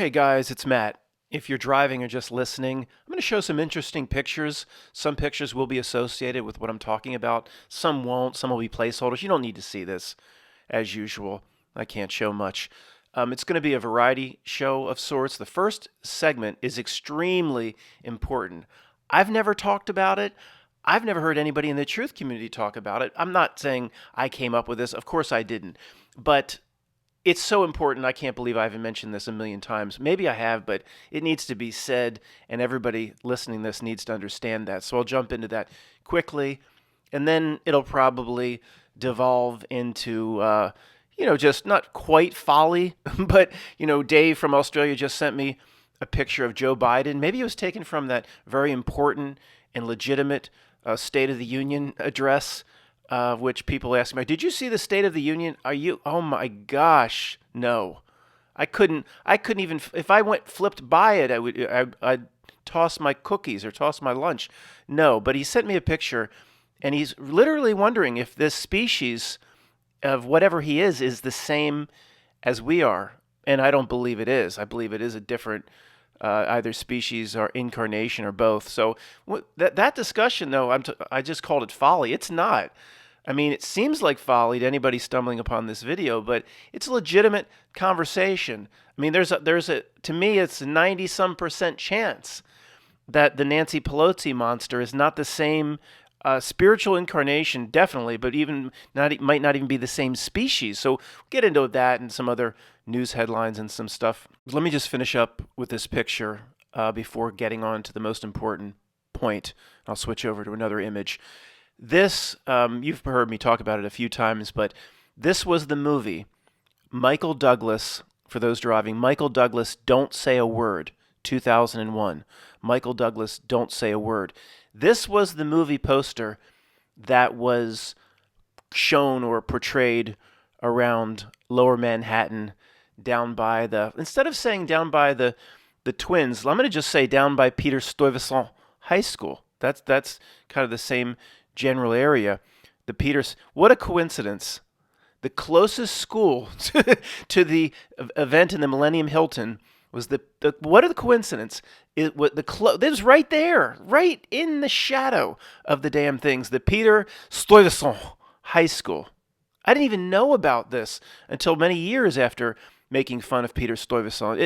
Hey guys, it's Matt. If you're driving or just listening, I'm going to show some interesting pictures. Some pictures will be associated with what I'm talking about. Some won't. Some will be placeholders. You don't need to see this, as usual. I can't show much. It's going to be a variety show of sorts. The first segment is extremely important. I've never talked about it. I've never heard anybody in the truth community talk about it. I'm not saying I came up with this. Of course I didn't. But it's so important. I can't believe I haven't mentioned this a million times. Maybe I have, but it needs to be said, and everybody listening to this needs to understand that. So I'll jump into that quickly, and then it'll probably devolve into, just not quite folly, but, Dave from Australia just sent me a picture of Joe Biden. Maybe it was taken from that very important and legitimate State of the Union address, which people ask me, did you see the State of the Union? Oh my gosh, no. I couldn't even, if I flipped by it, I'd toss my cookies or toss my lunch. No, but he sent me a picture, and he's literally wondering if this species of whatever he is the same as we are. And I don't believe it is. I believe it is a different either species or incarnation or both. So that discussion, though, I just called it folly. It's not. I mean, it seems like folly to anybody stumbling upon this video, but it's a legitimate conversation. I mean, to me, it's a 90-some% chance that the Nancy Pelosi monster is not the same spiritual incarnation, definitely, but might not even be the same species. So we'll get into that and some other news headlines and some stuff. Let me just finish up with this picture before getting on to the most important point. I'll switch over to another image. This, you've heard me talk about it a few times, but this was the movie Michael Douglas, for those driving, Michael Douglas, Don't Say a Word, 2001. Michael Douglas, Don't Say a Word. This was the movie poster that was shown or portrayed around Lower Manhattan, down by instead of saying down by the Twins, I'm going to just say down by Peter Stuyvesant High School. That's kind of the same general area. The Peters, what a coincidence. The closest school to the event in the Millennium Hilton was what a coincidence. It was right there, right in the shadow of the damn things. The Peter Stuyvesant High School. I didn't even know about this until many years after making fun of Peter Stuyvesant.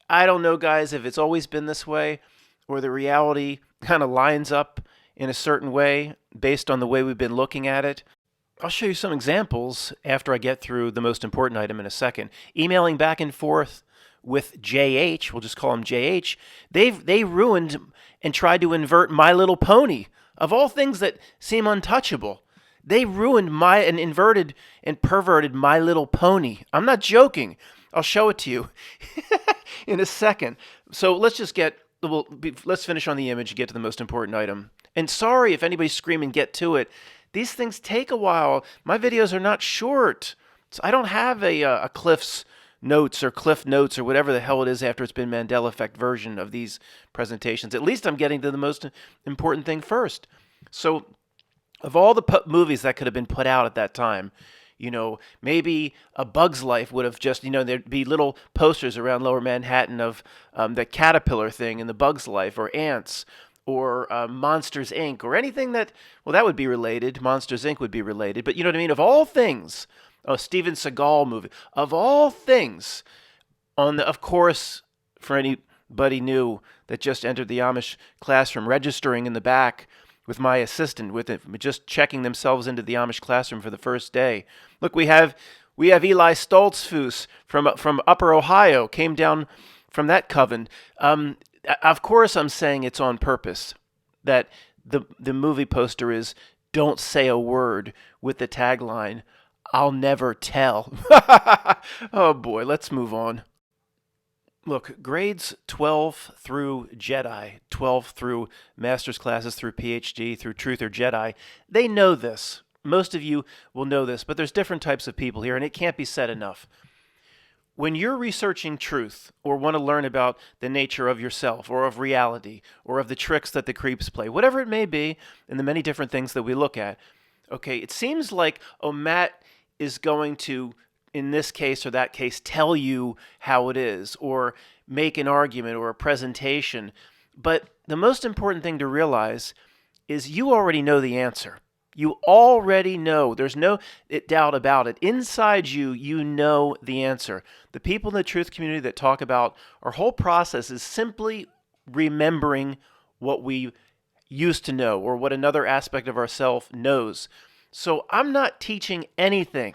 I don't know, guys, if it's always been this way or the reality kind of lines up in a certain way based on the way we've been looking at it. I'll show you some examples after I get through the most important item in a second. Emailing back and forth with JH, we'll just call him JH, they ruined and tried to invert My Little Pony. Of all things that seem untouchable, they ruined and inverted and perverted My Little Pony. I'm not joking. I'll show it to you in a second. So let's finish on the image and get to the most important item. And sorry if anybody's screaming, get to it. These things take a while. My videos are not short. So I don't have a Cliff Notes or whatever the hell it is after it's been Mandela Effect version of these presentations. At least I'm getting to the most important thing first. So of all the movies that could have been put out at that time, maybe A Bug's Life would have just, there'd be little posters around Lower Manhattan of the caterpillar thing in The Bug's Life, or ants, or Monsters, Inc., or anything that would be related. Monsters, Inc. would be related. But you know what I mean? Of all things, a Steven Seagal movie, of all things, of course, for anybody new that just entered the Amish classroom, registering in the back with my assistant, just checking themselves into the Amish classroom for the first day. Look, we have Eli Stoltzfus from Upper Ohio, came down from that coven. Of course, I'm saying it's on purpose that the movie poster is "Don't Say a Word" with the tagline, "I'll never tell." Oh boy, let's move on. Look, grades 12 through Jedi, 12 through master's classes, through PhD, through Truth or Jedi, they know this. Most of you will know this, but there's different types of people here, and it can't be said enough. When you're researching truth or want to learn about the nature of yourself or of reality or of the tricks that the creeps play, whatever it may be, and the many different things that we look at, okay, it seems like, Matt is going to in this case or that case, tell you how it is or make an argument or a presentation. But the most important thing to realize is you already know the answer. You already know. There's no doubt about it. Inside you, you know the answer. The people in the truth community that talk about our whole process is simply remembering what we used to know or what another aspect of ourself knows. So I'm not teaching anything.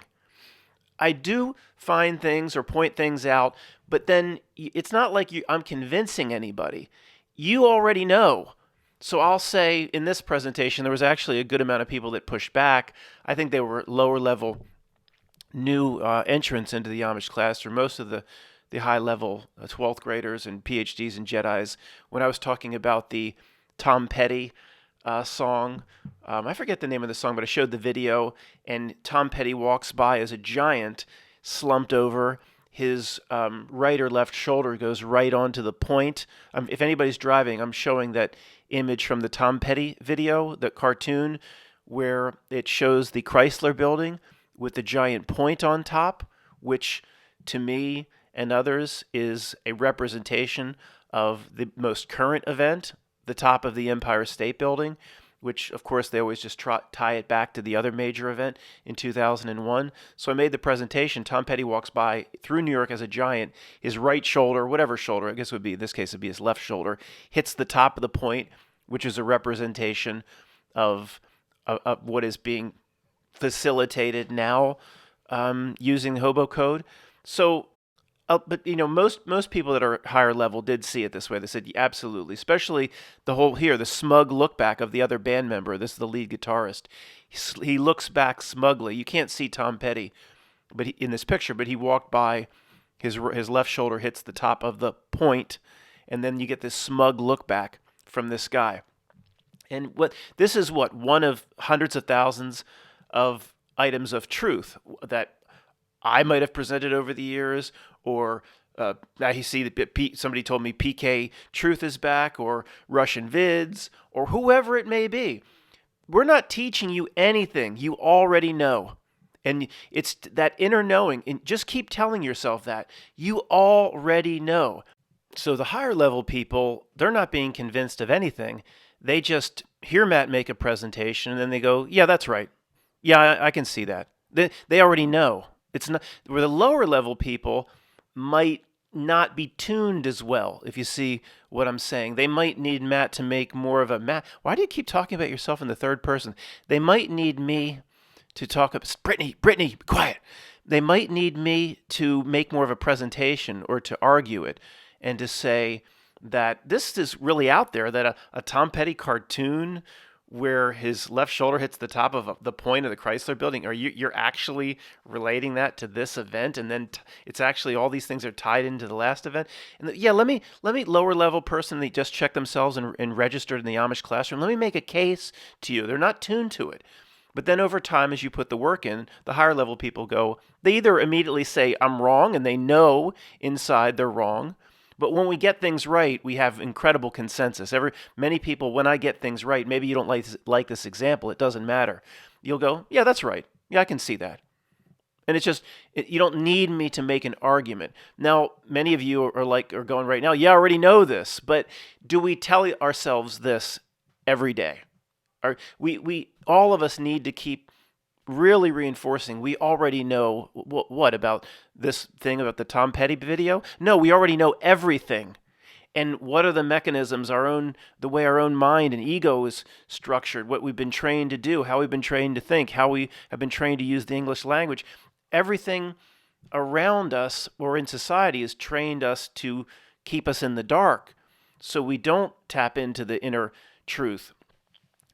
I do find things or point things out, but then it's not like I'm convincing anybody. You already know. So I'll say in this presentation, there was actually a good amount of people that pushed back. I think they were lower level new entrants into the Amish class, or most of the high level 12th graders and PhDs and Jedis. When I was talking about the Tom Petty song, I forget the name of the song, but I showed the video, and Tom Petty walks by as a giant, slumped over. His right or left shoulder goes right onto the point. If anybody's driving, I'm showing that image from the Tom Petty video, the cartoon, where it shows the Chrysler building with the giant point on top, which to me and others is a representation of the most current event, the top of the Empire State Building, which of course they always just tie it back to the other major event in 2001. So I made the presentation. Tom Petty walks by through New York as a giant. His right shoulder, whatever shoulder, I guess it would be, in this case it would be his left shoulder, hits the top of the point, which is a representation of what is being facilitated now using the hobo code. So but most people that are higher level did see it this way. They said absolutely, especially the smug look back of the other band member. This is the lead guitarist. He looks back smugly. You can't see Tom Petty, but in this picture, but he walked by. His left shoulder hits the top of the point, and then you get this smug look back from this guy. And this is one of hundreds of thousands of items of truth that I might have presented over the years, or I see that somebody told me PK Truth is back, or Russian Vids, or whoever it may be. We're not teaching you anything you already know. And it's that inner knowing, and just keep telling yourself that. You already know. So the higher level people, they're not being convinced of anything. They just hear Matt make a presentation, and then they go, yeah, that's right. Yeah, I can see that. They already know. It's not where the lower level people might not be tuned as well. If you see what I'm saying, they might need Matt to make more of a Matt. Why do you keep talking about yourself in the third person? They might need me to talk about Brittany, be quiet. They might need me to make more of a presentation or to argue it and to say that this is really out there, that a Tom Petty cartoon where his left shoulder hits the top of the point of the Chrysler building, you're actually relating that to this event, and then it's actually all these things are tied into the last event. And let me lower level person that just checked themselves and registered in the Amish classroom. Let me make a case to you. They're not tuned to it. But then over time, as you put the work in, the higher level people they either immediately say, I'm wrong, and they know inside they're wrong. But when we get things right, we have incredible consensus. Many people, when I get things right, maybe you don't like this example, it doesn't matter. You'll go, yeah, that's right. Yeah, I can see that. And it's just, you don't need me to make an argument. Now, many of you are going right now, yeah, I already know this, but do we tell ourselves this every day? We all of us need to keep really reinforcing, we already know what about this thing about the Tom Petty video? No, we already know everything. And what are the mechanisms, the way our own mind and ego is structured, what we've been trained to do, how we've been trained to think, how we have been trained to use the English language. Everything around us or in society has trained us to keep us in the dark so we don't tap into the inner truth.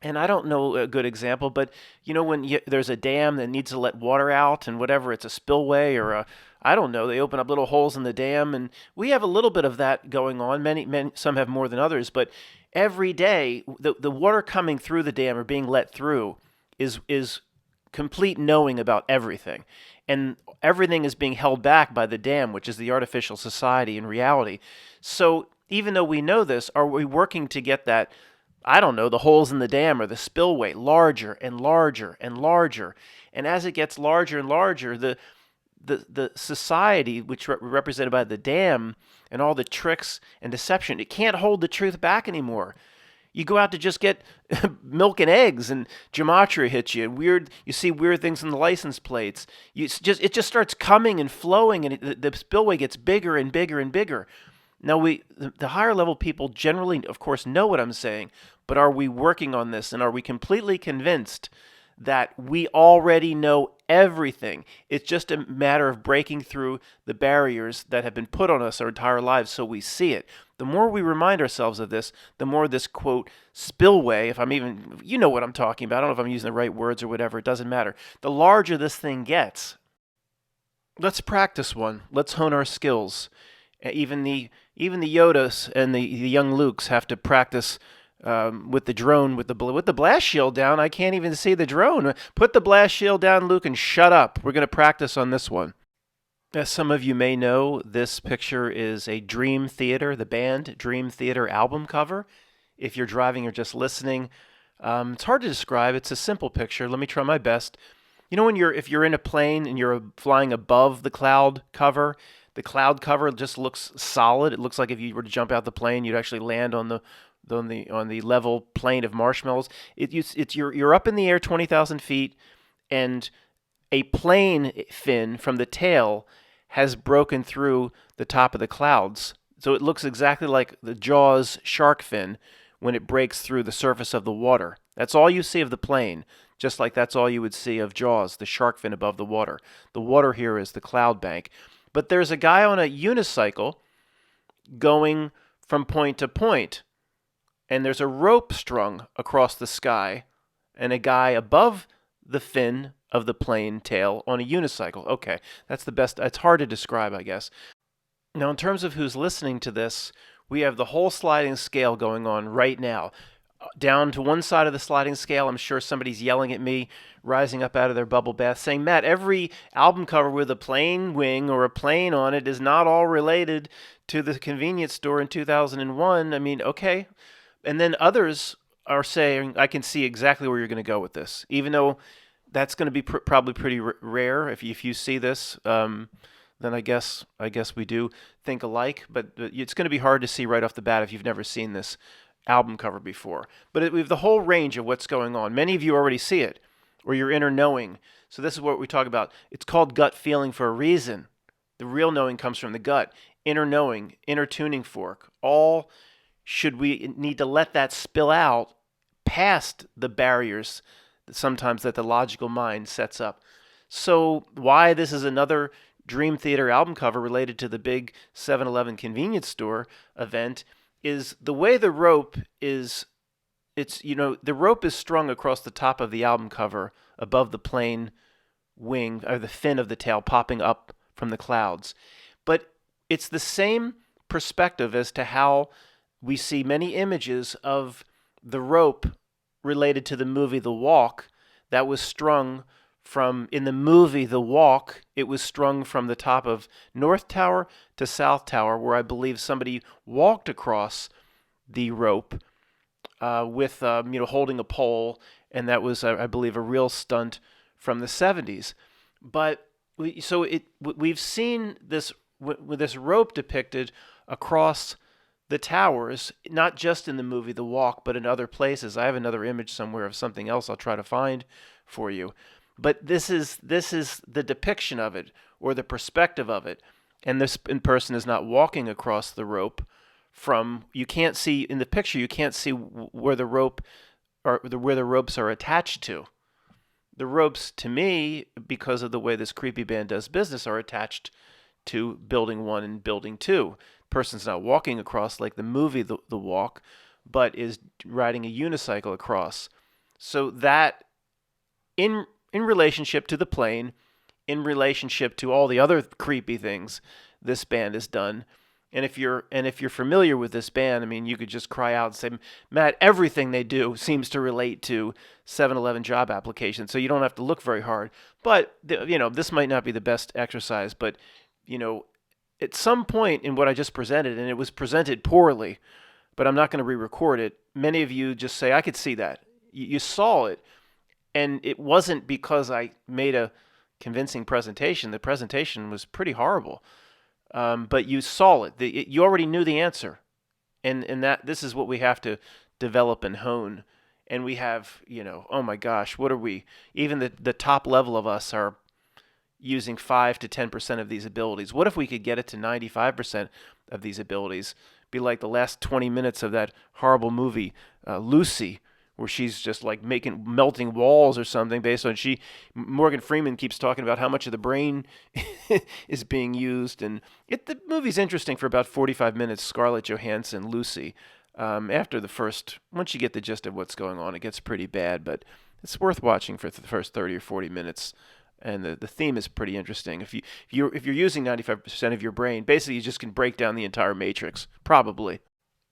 And I don't know a good example, but when there's a dam that needs to let water out and whatever, it's a spillway or I don't know, they open up little holes in the dam, and we have a little bit of that going on. Some have more than others, but every day the water coming through the dam or being let through is complete knowing about everything. And everything is being held back by the dam, which is the artificial society in reality. So even though we know this, are we working to get that, I don't know, the holes in the dam or the spillway larger and larger and larger? And as it gets larger and larger, the society, which represented by the dam and all the tricks and deception, it can't hold the truth back anymore. You go out to just get milk and eggs, and gematria hits you. You see weird things in the license plates. It just starts coming and flowing, and the spillway gets bigger and bigger and bigger. Now the higher level people generally, of course, know what I'm saying, but are we working on this, and are we completely convinced that we already know everything? It's just a matter of breaking through the barriers that have been put on us our entire lives so we see it. The more we remind ourselves of this, the more this quote spillway, if I'm even, you know what I'm talking about. I don't know if I'm using the right words or whatever, it doesn't matter. The larger this thing gets. Let's practice one. Let's hone our skills. Even the Yodas and the young Lukes have to practice with the drone, with the blast shield down. I can't even see the drone. Put the blast shield down, Luke, and shut up. We're going to practice on this one. As some of you may know, this picture is a Dream Theater, the band Dream Theater album cover. If you're driving or just listening, it's hard to describe. It's a simple picture. Let me try my best. You know, if you're in a plane and you're flying above the cloud cover just looks solid. It looks like if you were to jump out the plane, you'd actually land on the level plane of marshmallows. You're up in the air 20,000 feet, and a plane fin from the tail has broken through the top of the clouds. So it looks exactly like the Jaws shark fin when it breaks through the surface of the water. That's all you see of the plane, just like that's all you would see of Jaws, the shark fin above the water. The water here is the cloud bank. But there's a guy on a unicycle going from point to point, and there's a rope strung across the sky, and a guy above the fin of the plane tail on a unicycle. Okay, that's the best. It's hard to describe, I guess. Now, in terms of who's listening to this, we have the whole sliding scale going on right now. Down to one side of the sliding scale, I'm sure somebody's yelling at me, rising up out of their bubble bath, saying, Matt, every album cover with a plane wing or a plane on it is not all related to the convenience store in 2001. I mean, okay. And then others are saying, I can see exactly where you're going to go with this, even though that's going to be probably pretty rare. If you see this, then I guess we do think alike. But it's going to be hard to see right off the bat if you've never seen this album cover before. But we have the whole range of what's going on. Many of you already see it, or your inner knowing. So this is what we talk about. It's called gut feeling for a reason. The real knowing comes from the gut. Inner knowing, inner tuning fork. All should we need to let that spill out past the barriers sometimes that the logical mind sets up. So why this is another Dream Theater album cover related to the big 7-Eleven convenience store event is the way the rope is. The rope is strung across the top of the album cover above the plane wing, or the fin of the tail popping up from the clouds. But it's the same perspective as to how we see many images of the rope related to the movie The Walk that was strung in the movie The Walk, it was strung from the top of North Tower to South Tower, where I believe somebody walked across the rope with holding a pole, and that was, I believe, a real stunt from the 70s. But we've seen this with this rope depicted across the towers, not just in the movie The Walk, but in other places. I have another image somewhere of something else I'll try to find for you. But this is the depiction of it, or the perspective of it. And this person is not walking across the rope you can't see in the picture, you can't see where the ropes are attached to. The ropes, to me, because of the way this creepy band does business, are attached to building 1 and building 2. Person's not walking across like the movie The Walk, but is riding a unicycle across. So that in relationship to the plane, in relationship to all the other creepy things this band has done. And if you're familiar with this band, I mean, you could just cry out and say, Matt, everything they do seems to relate to 7-Eleven job applications, so you don't have to look very hard. But this might not be the best exercise, but at some point in what I just presented, and it was presented poorly, but I'm not going to re-record it, many of you just say, I could see that. You saw it, and it wasn't because I made a convincing presentation. The presentation was pretty horrible, but you saw it. You already knew the answer, and that this is what we have to develop and hone. And we have, oh my gosh, what are we? Even the top level of us are using 5 to 10% of these abilities. What if we could get it to 95% of these abilities? Be like the last 20 minutes of that horrible movie, Lucy, where she's just like melting walls or something based on Morgan Freeman keeps talking about how much of the brain is being used. And the movie's interesting for about 45 minutes, Scarlett Johansson, Lucy. Once you get the gist of what's going on, it gets pretty bad, but it's worth watching for the first 30 or 40 minutes. And the theme is pretty interesting. If you're using 95% of your brain, basically you just can break down the entire matrix, probably.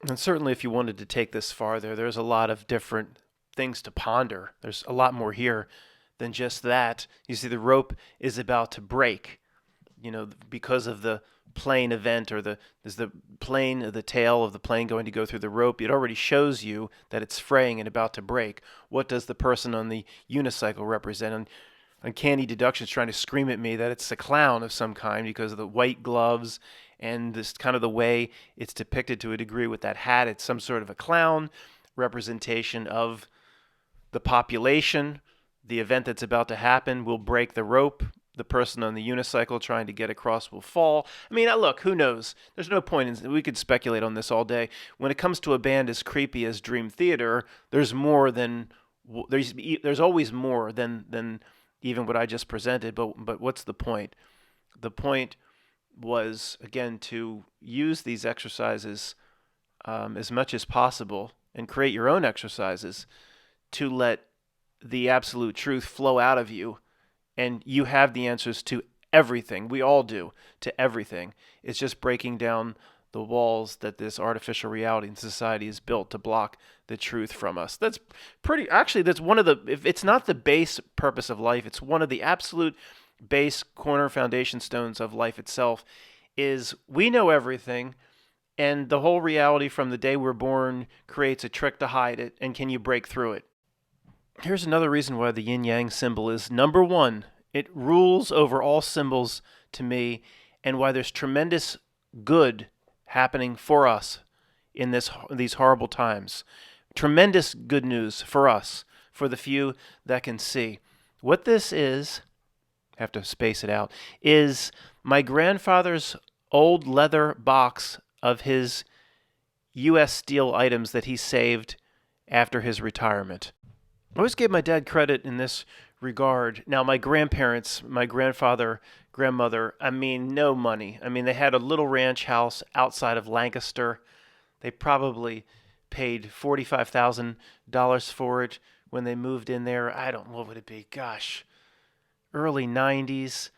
And certainly if you wanted to take this farther, there's a lot of different things to ponder. There's a lot more here than just that. You see, the rope is about to break, because of the plane event, or there's the tail of the plane going to go through the rope. It already shows you that it's fraying and about to break. What does the person on the unicycle represent? And Uncanny Deduction is trying to scream at me that it's a clown of some kind because of the white gloves and this kind of the way it's depicted to a degree with that hat. It's some sort of a clown representation of the population. The event that's about to happen will break the rope. The person on the unicycle trying to get across will fall. I mean, look, who knows? There's no point we could speculate on this all day. When it comes to a band as creepy as Dream Theater, there's always more than even what I just presented. But what's the point? The point was, again, to use these exercises as much as possible and create your own exercises to let the absolute truth flow out of you. And you have the answers to everything. We all do, to everything. It's just breaking down the walls that this artificial reality and society is built to block the truth from us. That's one of the, if it's not the base purpose of life, it's one of the absolute base corner foundation stones of life itself, is we know everything, and the whole reality from the day we're born creates a trick to hide it, and can you break through it? Here's another reason why the Yin Yang symbol is number one. It rules over all symbols to me, and why there's tremendous good happening for us in these horrible times. Tremendous good news for us, for the few that can see. What this is, I have to space it out, is my grandfather's old leather box of his U.S. Steel items that he saved after his retirement. I always gave my dad credit in this regard. Now, my grandparents, my grandfather, grandmother, no money. They had a little ranch house outside of Lancaster. They probably paid $45,000 for it when they moved in there. I don't know, what would it be? Gosh, early 90s.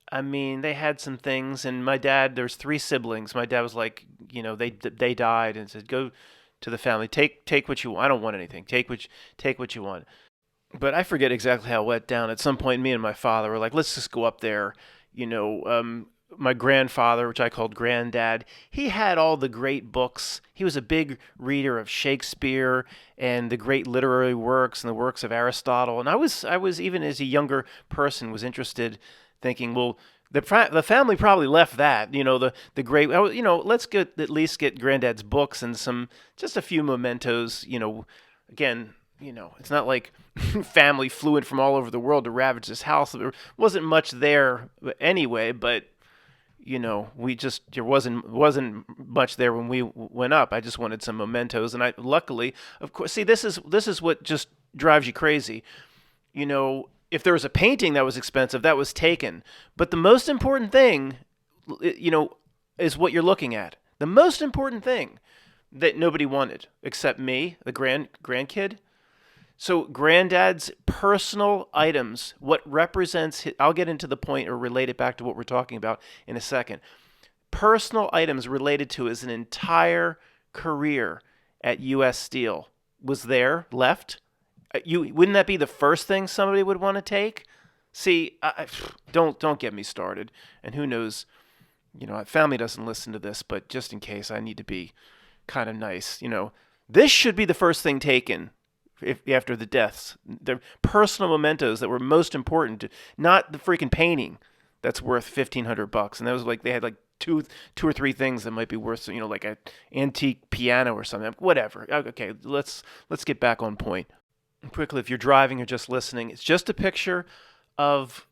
They had some things, and my dad, there's 3 siblings. My dad was like, they died, and said, go to the family, take what you want. I don't want anything. Take what you want. But I forget exactly how it went down. At some point, me and my father were like, let's just go up there. My grandfather, which I called Granddad, he had all the great books. He was a big reader of Shakespeare and the great literary works and the works of Aristotle. And I was even as a younger person was interested, thinking, well, the family probably left that, the great, let's at least get Granddad's books and just a few mementos, again, it's not like family flew in from all over the world to ravage this house. There wasn't much there anyway, but there wasn't much there when we went up. I just wanted some mementos, and I luckily, of course, see, this is what just drives you crazy. If there was a painting that was expensive, that was taken. But the most important thing, is what you're looking at. The most important thing that nobody wanted except me, the grandkid. So Granddad's personal items, what represents I'll get into the point or relate it back to what we're talking about in a second. Personal items related to his entire career at U.S. Steel was there, left. Wouldn't that be the first thing somebody would want to take? See, don't get me started. And who knows, family doesn't listen to this, but just in case, I need to be kind of nice. This should be the first thing taken after the deaths. Their personal mementos that were most important, not the freaking painting that's worth $1,500. And that was like they had like two or three things that might be worth, like an antique piano or something. Whatever. Okay, let's get back on point. Quickly, if you're driving or just listening, it's just a picture of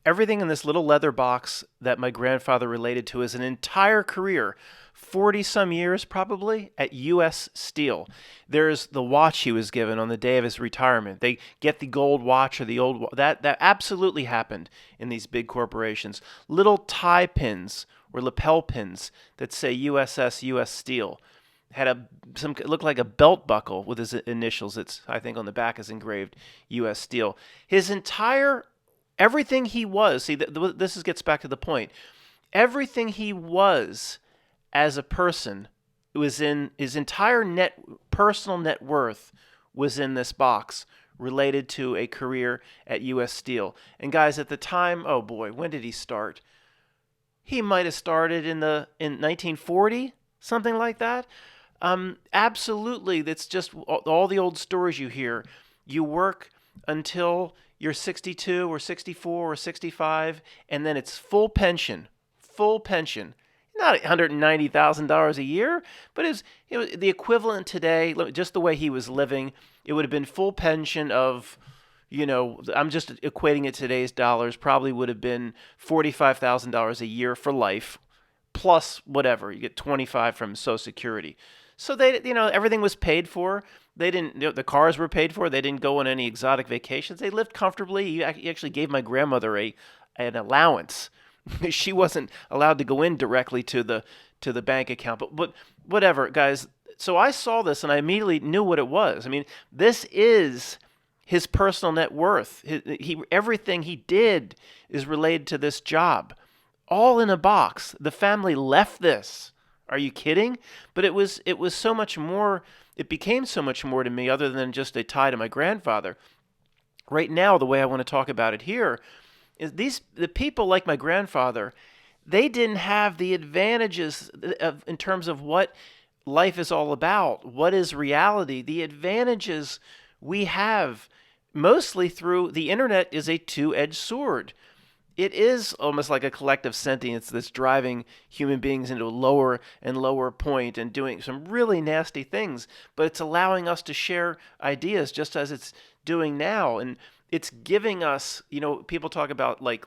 everything in this little leather box that my grandfather related to his an entire career, 40 some years probably, at US Steel. There's the watch he was given on the day of his retirement. They get the gold watch or the old that absolutely happened in these big corporations. Little tie pins or lapel pins that say USS US Steel. Had it looked like a belt buckle with his initials. It's, I think, on the back is engraved US Steel. His entire everything he was, see, this gets back to the point. Everything he was as a person was in his entire personal net worth was in this box related to a career at US Steel. And guys, at the time, oh boy, when did he start? He might have started in 1940, something like that. Absolutely, that's just all the old stories you hear. You work until you're 62 or 64 or 65, and then it's full pension. Full pension. Not $190,000 a year, but it's the equivalent today, just the way he was living, it would have been full pension of, I'm just equating it to today's dollars, probably would have been $45,000 a year for life, plus whatever. You get 25 from Social Security. So they, everything was paid for. They didn't, the cars were paid for. They didn't go on any exotic vacations. They lived comfortably. He actually gave my grandmother an allowance. She wasn't allowed to go in directly to the bank account. But whatever, guys. So I saw this and I immediately knew what it was. I mean, this is his personal net worth. Everything he did is related to this job. All in a box. The family left this. Are you kidding? But it was so much more. It became so much more to me other than just a tie to my grandfather. Right now, the way I want to talk about it here is the people like my grandfather, they didn't have the advantages in terms of what life is all about, what is reality. The advantages we have mostly through the internet is a two-edged sword. It is almost like a collective sentience that's driving human beings into a lower and lower point and doing some really nasty things, but it's allowing us to share ideas just as it's doing now. And it's giving us, people talk about like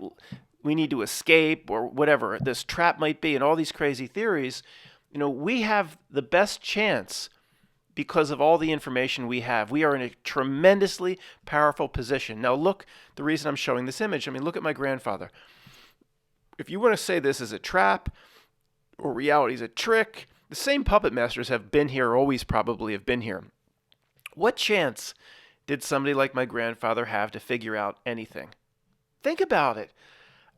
we need to escape or whatever this trap might be and all these crazy theories. We have the best chance because of all the information we have. We are in a tremendously powerful position. Now look, the reason I'm showing this image, look at my grandfather. If you want to say this is a trap or reality is a trick, the same puppet masters have been here, always probably have been here. What chance did somebody like my grandfather have to figure out anything? Think about it.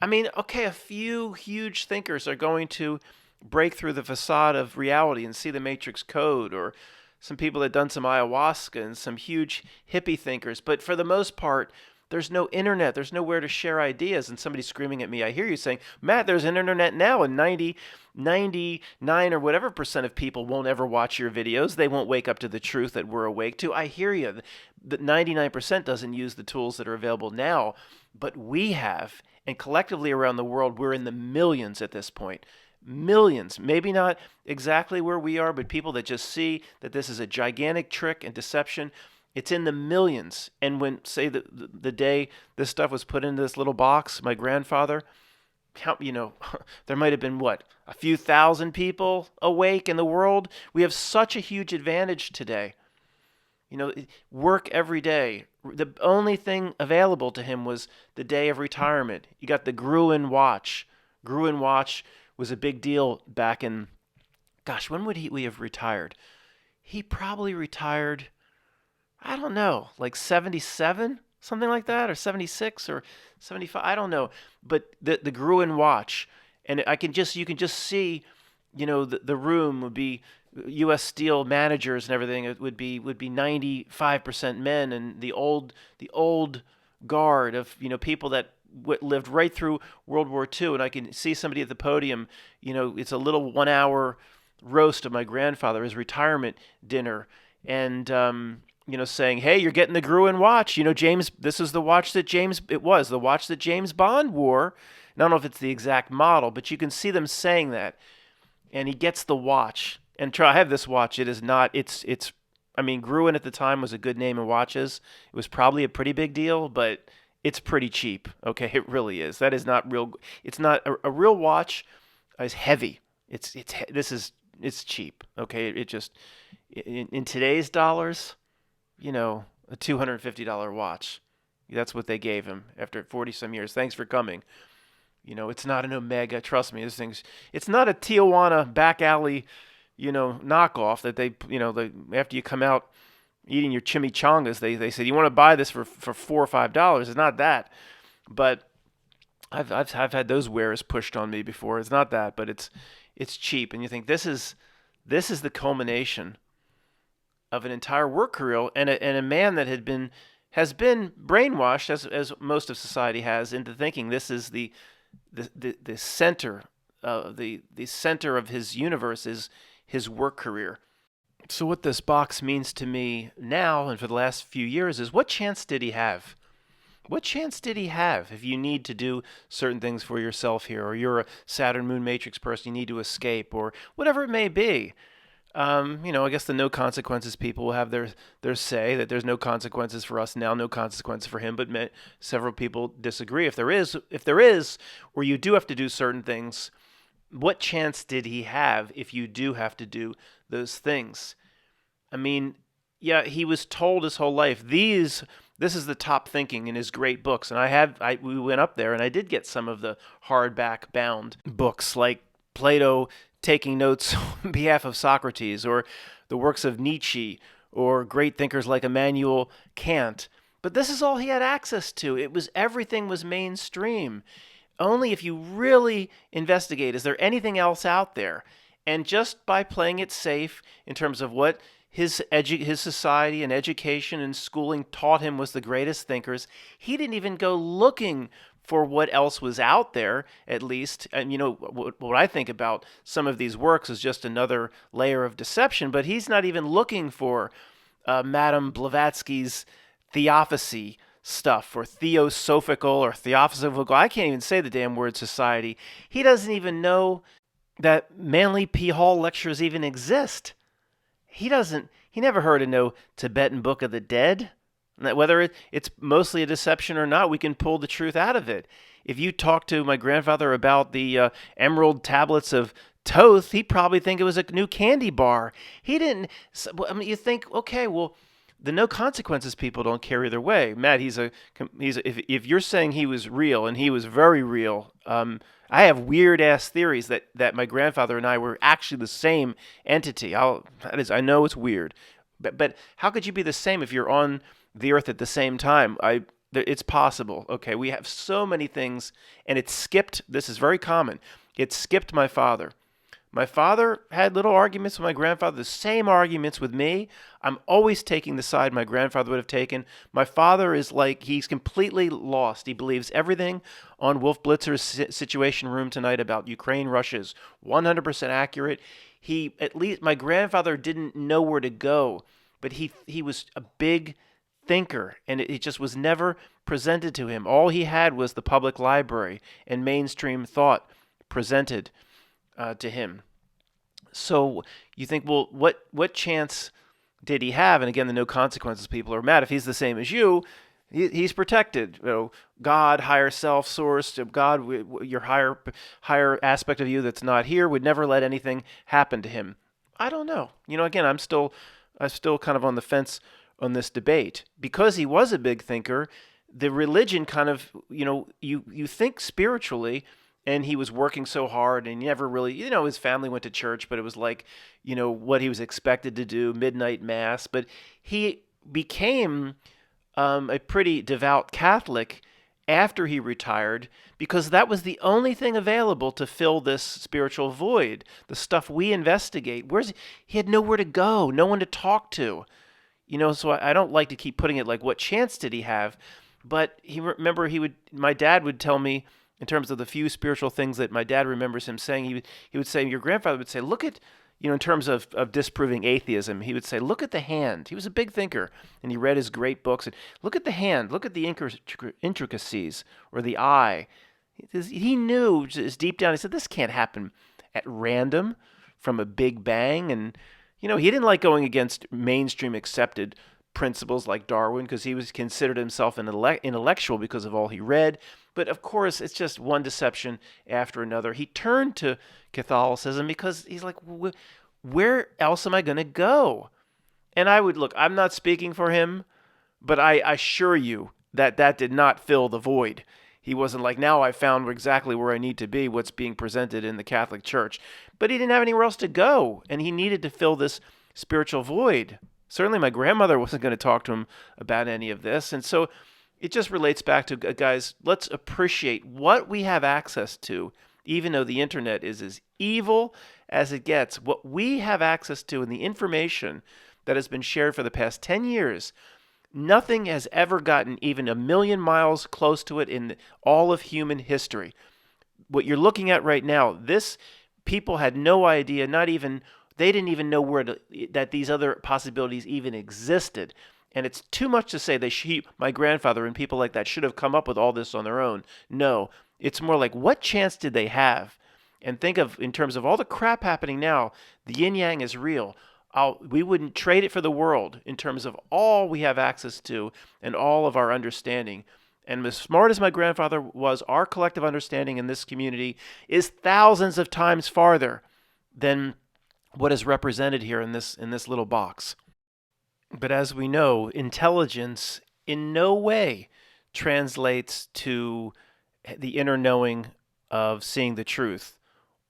Okay, a few huge thinkers are going to break through the facade of reality and see the Matrix Code, or some people that have done some ayahuasca and some huge hippie thinkers. But for the most part, there's no internet. There's nowhere to share ideas. And somebody's screaming at me. I hear you saying, Matt, there's an internet now, and 99 or whatever % of people won't ever watch your videos. They won't wake up to the truth that we're awake to. I hear you. The 99% doesn't use the tools that are available now, but we have. And collectively around the world, we're in the millions at this point. Millions, maybe not exactly where we are, but people that just see that this is a gigantic trick and deception, it's in the millions. And when, say, the day this stuff was put into this little box, my grandfather, there might have been, a few thousand people awake in the world. We have such a huge advantage today. Work every day. The only thing available to him was the day of retirement. You got the Gruen watch. Gruen watch was a big deal back in, when would we have retired? He probably retired, I don't know, like 77, something like that, or 76 or 75, I don't know. But the Gruen watch, and you can just see, the room would be U.S. Steel managers and everything. It would be 95% men, and the old guard of people that lived right through World War II, and I can see somebody at the podium. It's a little 1 hour roast of my grandfather, his retirement dinner, and saying, "Hey, you're getting the Gruen watch. James, this is the watch that the watch that James Bond wore." And I don't know if it's the exact model, but you can see them saying that. And he gets the watch. And I have this watch. It is not. It's. I mean, Gruen at the time was a good name in watches. It was probably a pretty big deal, but it's pretty cheap. Okay, it really is. That is not real. It's not a real watch. Is heavy. It's cheap. Okay, it just in today's dollars, a $250 watch. That's what they gave him after 40 some years. Thanks for coming. It's not an Omega. Trust me, it's not a Tijuana back alley, knockoff that after you come out eating your chimichangas, they said, you want to buy this for $4 or $5. It's not that. But I've had those wares pushed on me before. It's not that, but it's cheap. And you think this is the culmination of an entire work career and a man that has been brainwashed as most of society has into thinking this is the center the center of his universe is his work career. So what this box means to me now and for the last few years is, what chance did he have? What chance did he have if you need to do certain things for yourself here, or you're a Saturn Moon Matrix person, you need to escape, or whatever it may be? I guess the no consequences people will have their say that there's no consequences for us now, no consequences for him. But several people disagree. If there is, or you do have to do certain things, what chance did he have if you do have to do those things? I mean, yeah, he was told his whole life this is the top thinking in his great books, and we went up there and I did get some of the hardback bound books like Plato taking notes on behalf of Socrates, or the works of Nietzsche, or great thinkers like Immanuel Kant. But this is all he had access to. Everything was mainstream. Only if you really investigate, is there anything else out there? And just by playing it safe in terms of what his society and education and schooling taught him was the greatest thinkers, he didn't even go looking for what else was out there, at least. And what I think about some of these works is just another layer of deception, but he's not even looking for Madame Blavatsky's theosophy stuff, or theosophical or theosophical. I can't even say the damn word society. He doesn't even know that Manly P. Hall lectures even exist. He never heard of no Tibetan Book of the Dead. Whether it's mostly a deception or not, we can pull the truth out of it. If you talk to my grandfather about the emerald tablets of Thoth, he'd probably think it was a new candy bar. He didn't. I mean, you think, okay, well, the no consequences people don't care either way. Matt, if you're saying he was real, and he was very real, I have weird ass theories that my grandfather and I were actually the same entity. I know it's weird, but how could you be the same if you're on the earth at the same time? It's possible. Okay, we have so many things, and it skipped. This is very common. It skipped my father. My father had little arguments with my grandfather, the same arguments with me. I'm always taking the side my grandfather would have taken. My father is like, he's completely lost. He believes everything on Wolf Blitzer's Situation Room tonight about Ukraine, Russia is 100% accurate. At least my grandfather didn't know where to go, but he was a big thinker, and it just was never presented to him. All he had was the public library and mainstream thought presented to him. So you think, well, what chance did he have? And again, the no consequences people are mad. If he's the same as you, he's protected. God, higher self, source, God, your higher aspect of you that's not here would never let anything happen to him. I don't know. Again, I'm still kind of on the fence on this debate. Because he was a big thinker, the religion kind of, you think spiritually, and he was working so hard, and he never really, his family went to church, but it was like, what he was expected to do, midnight mass. But he became a pretty devout Catholic after he retired, because that was the only thing available to fill this spiritual void, the stuff we investigate. He had nowhere to go, no one to talk to. So I don't like to keep putting it like, what chance did he have? But my dad would tell me, in terms of the few spiritual things that my dad remembers him saying, he would say, your grandfather would say, look at in terms of disproving atheism, he would say, look at the hand. He was a big thinker, and he read his great books. And look at the hand. Look at the intricacies, or the eye. He knew just deep down, he said, this can't happen at random from a big bang. And, he didn't like going against mainstream accepted principles like Darwin, because he was considered himself an intellectual because of all he read. But of course, it's just one deception after another. He turned to Catholicism because he's like, where else am I going to go? And I'm not speaking for him, but I assure you that did not fill the void. He wasn't like, now I found exactly where I need to be, what's being presented in the Catholic Church. But he didn't have anywhere else to go, and he needed to fill this spiritual void. Certainly my grandmother wasn't going to talk to him about any of this. And so it just relates back to, guys, let's appreciate what we have access to, even though the internet is as evil as it gets. What we have access to and the information that has been shared for the past 10 years, nothing has ever gotten even a million miles close to it in all of human history. What you're looking at right now, people had no idea, they didn't even know that these other possibilities even existed. And it's too much to say my grandfather and people like that should have come up with all this on their own. No, it's more like, what chance did they have? And think of, in terms of all the crap happening now, the yin yang is real. We wouldn't trade it for the world in terms of all we have access to and all of our understanding. And as smart as my grandfather was, our collective understanding in this community is thousands of times farther than what is represented here in this little box. But as we know, intelligence in no way translates to the inner knowing of seeing the truth,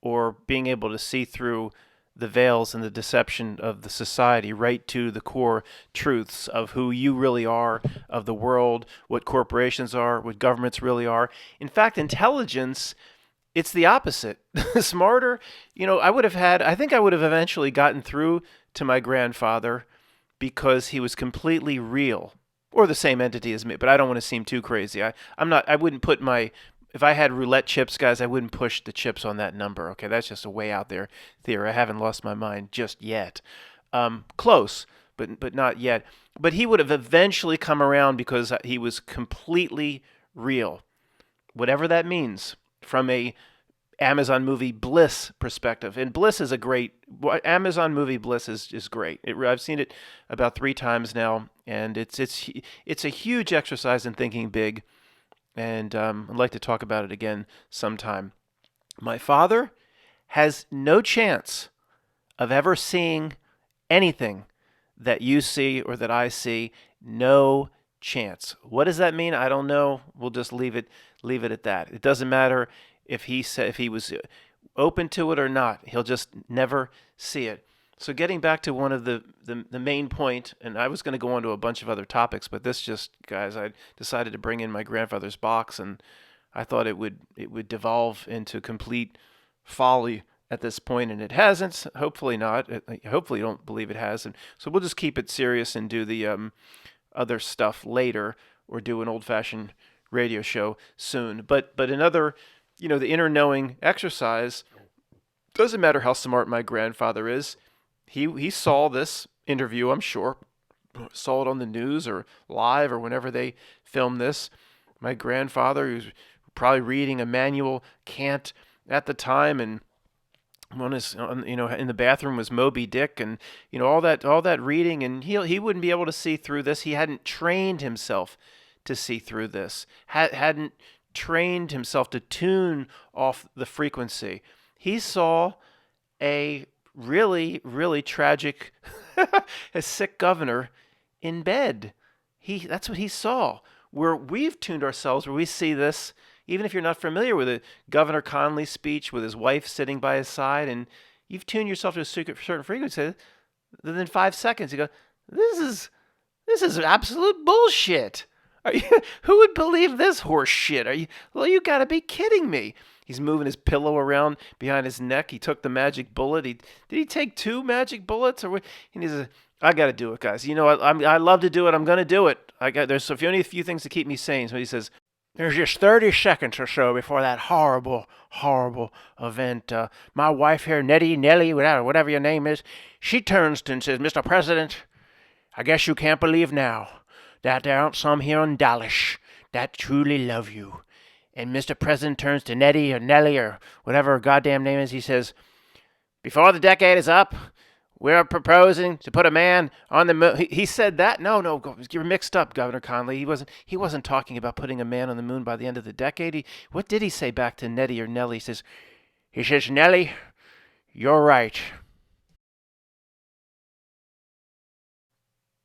or being able to see through the veils and the deception of the society right to the core truths of who you really are, of the world, what corporations are, what governments really are. In fact, intelligence, it's the opposite. Smarter, I think I would have eventually gotten through to my grandfather because he was completely real, or the same entity as me, but I don't want to seem too crazy. I wouldn't put if I had roulette chips, guys, I wouldn't push the chips on that number. Okay, that's just a way out there theory. I haven't lost my mind just yet. Close, but not yet. But he would have eventually come around because he was completely real, whatever that means, from a Amazon movie Bliss perspective. And Bliss is Amazon movie Bliss is great. I've seen it about 3 times now, and it's a huge exercise in thinking big. And I'd like to talk about it again sometime. My father has no chance of ever seeing anything that you see or that I see. No chance. What does that mean? I don't know. We'll just leave it at that. It doesn't matter if he was open to it or not. He'll just never see it. So getting back to one of the main point, and I was going to go on to a bunch of other topics, but guys, I decided to bring in my grandfather's box, and I thought it would devolve into complete folly at this point, and it hasn't. Hopefully not. Hopefully you don't believe it has. And so we'll just keep it serious and do the other stuff later, or do an old-fashioned radio show soon. But another, the inner knowing exercise, doesn't matter how smart my grandfather is. He saw this interview, I'm sure, saw it on the news or live or whenever they filmed this. My grandfather, he was probably reading Immanuel Kant at the time, and in the bathroom was Moby Dick, and all that reading, and he wouldn't be able to see through this. He hadn't trained himself to see through this. Hadn't trained himself to tune off the frequency. He saw a really, really tragic, a sick governor in bed. That's what he saw. Where we've tuned ourselves, where we see this, even if you're not familiar with it, Governor Conley's speech with his wife sitting by his side, and you've tuned yourself to a certain frequency, within 5 seconds you go, this is absolute bullshit. Who would believe this horse shit? You gotta be kidding me. He's moving his pillow around behind his neck. He took the magic bullet. Did he take 2 magic bullets? And he says, I got to do it, guys. I love to do it. I'm going to do it. There's only a few things to keep me sane. So he says, There's just 30 seconds or so before that horrible, horrible event. My wife here, Nettie, Nellie, whatever your name is, she turns and says, Mr. President, I guess you can't believe now that there aren't some here in Dallas that truly love you. And Mr. President turns to Nettie or Nellie or whatever her goddamn name is. He says, before the decade is up, we're proposing to put a man on the moon. He said that? No, you're mixed up, Governor Conley. He wasn't talking about putting a man on the moon by the end of the decade. What did he say back to Nettie or Nellie? He says, Nellie, you're right.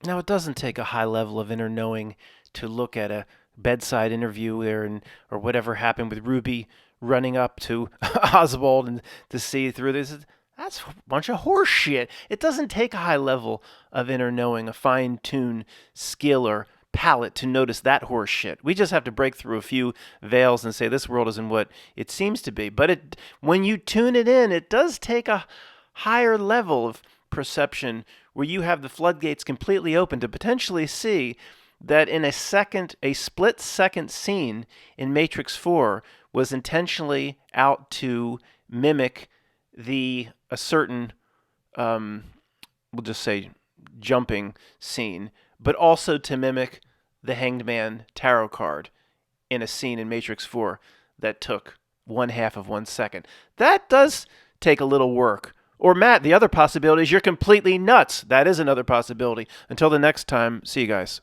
Now, it doesn't take a high level of inner knowing to look at a bedside interview there or whatever happened with Ruby running up to Oswald and to see through this. That's a bunch of horse shit. It doesn't take a high level of inner knowing, a fine-tuned skill or palate to notice that horse shit. We just have to break through a few veils and say this world isn't what it seems to be. But when you tune it in, it does take a higher level of perception where you have the floodgates completely open to potentially see that in a split second scene in Matrix 4 was intentionally out to mimic a certain, we'll just say, jumping scene, but also to mimic the Hanged Man tarot card in a scene in Matrix 4 that took 1/2 of 1 second. That does take a little work. Or Matt, the other possibility is you're completely nuts. That is another possibility. Until the next time, see you guys.